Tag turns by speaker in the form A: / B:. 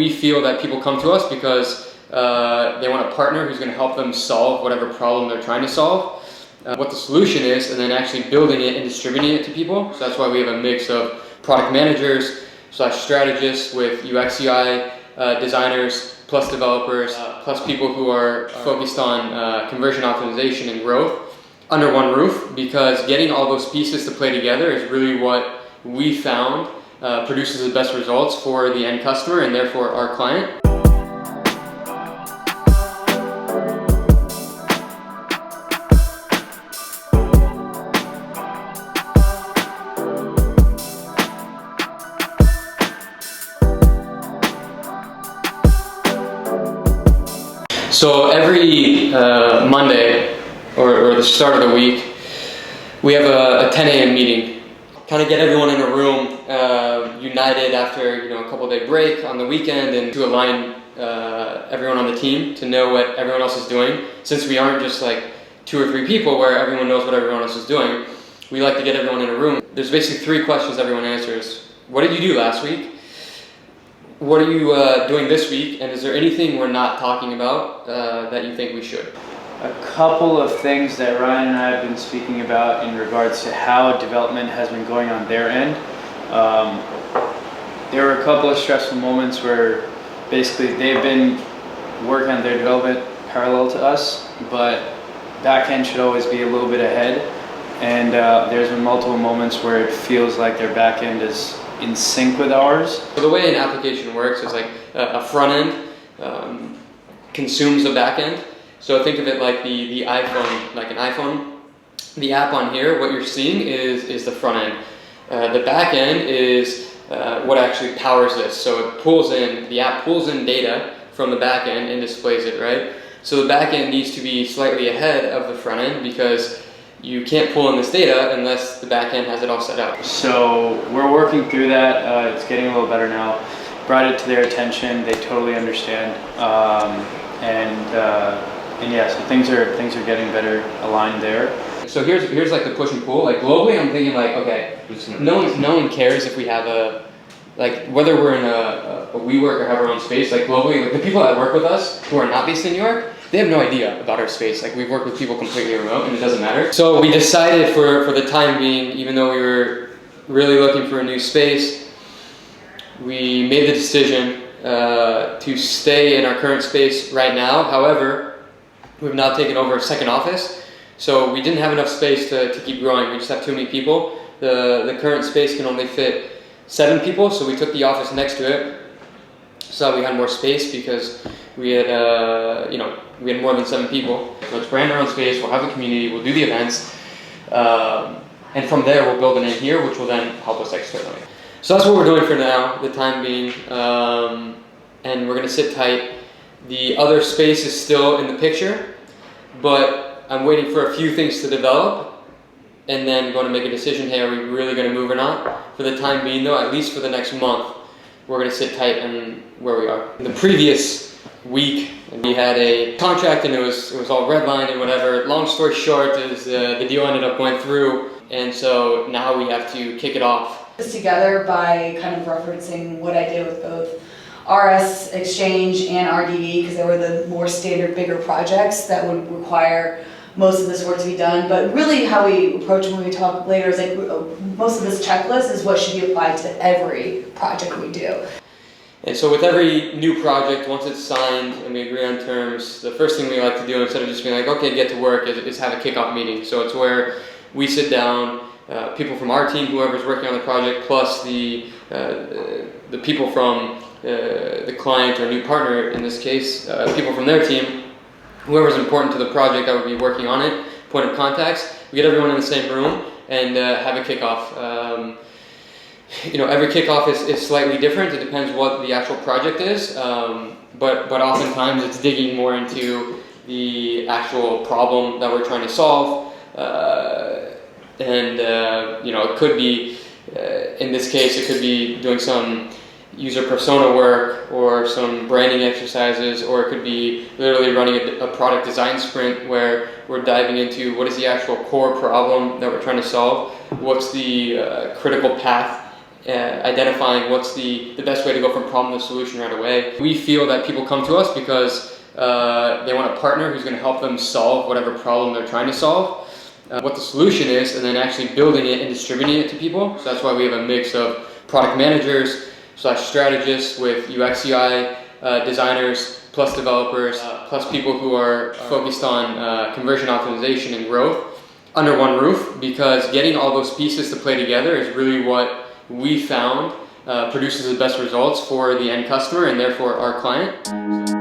A: we feel that people come to us because they want a partner who's going to help them solve whatever problem they're trying to solve, what the solution is, and then actually building it and distributing it to people. So that's why we have a mix of product managers / strategists with UX UI designers, plus developers, plus people who are focused on conversion optimization and growth under one roof, because getting all those pieces to play together is really what we found produces the best results for the end customer and therefore our client. So every Monday or the start of the week, we have a 10 a.m. meeting. Kind of get everyone in a room, united after a couple-day break on the weekend, and to align everyone on the team to know what everyone else is doing. Since we aren't just like 2 or 3 people where everyone knows what everyone else is doing, we like to get everyone in a room. There's basically 3 questions everyone answers. What did you do last week? What are you doing this week? And is there anything we're not talking about that you think we should?
B: A couple of things that Ryan and I have been speaking about in regards to how development has been going on their end. There were a couple of stressful moments where basically they've been working on their development parallel to us, but backend should always be a little bit ahead. And there's been multiple moments where it feels like their backend is in sync with ours.
A: So the way an application works is like a front end consumes a back end. So think of it like the iPhone, like an iPhone. The app on here, what you're seeing is the front end. The back end is what actually powers this. So the app pulls in data from the back end and displays it, right? So the back end needs to be slightly ahead of the front end because you can't pull in this data unless the back end has it all set up.
B: So we're working through that. It's getting a little better now. Brought it to their attention. They totally understand. And yeah, so things are getting better aligned there.
A: So here's like the push and pull. Like globally, I'm thinking like, okay, no one cares if we have whether we're in a WeWork or have our own space. Like globally, like the people that work with us who are not based in New York, they have no idea about our space. Like we've worked with people completely remote and it doesn't matter. So we decided for the time being, even though we were really looking for a new space, we made the decision to stay in our current space right now. However, we've now taken over a second office. So we didn't have enough space to keep growing. We just have too many people. The current space can only fit 7 people, so we took the office next to it so we had more space because we had more than 7 people. So let's brand our own space, we'll have a community, we'll do the events, and from there we'll build an in here, which will then help us externally. So that's what we're doing for now, the time being, and we're gonna sit tight. The other space is still in the picture, but I'm waiting for a few things to develop and then going to make a decision, hey, are we really going to move or not? For the time being though, at least for the next month, we're going to sit tight and where we are. In the previous week, we had a contract and it was all redlined and whatever. Long story short is the deal ended up going through, and so now we have to kick it off.
C: Together by kind of referencing what I did with both RS Exchange and RDV, because they were the more standard, bigger projects that would require most of this work to be done. But really how we approach it when we talk later is like most of this checklist is what should be applied to every project we do.
A: And so with every new project, once it's signed and we agree on terms, the first thing we like to do, instead of just being like, okay, get to work, is have a kickoff meeting. So it's where we sit down, people from our team, whoever's working on the project, plus the people from the client or new partner, in this case, people from their team, whoever's important to the project that would be working on it, point of contacts. We get everyone in the same room and have a kickoff. Every kickoff is slightly different. It depends what the actual project is, but oftentimes it's digging more into the actual problem that we're trying to solve. It could be, in this case, it could be doing some user persona work or some branding exercises, or it could be literally running a product design sprint where we're diving into what is the actual core problem that we're trying to solve, what's the critical path identifying what's the best way to go from problem to solution right away. We feel that people come to us because they want a partner who's going to help them solve whatever problem they're trying to solve, what the solution is, and then actually building it and distributing it to people. So that's why we have a mix of product managers / strategists with UX UI designers, plus developers, plus people who are focused on conversion optimization and growth under one roof, because getting all those pieces to play together is really what we found produces the best results for the end customer and therefore our client.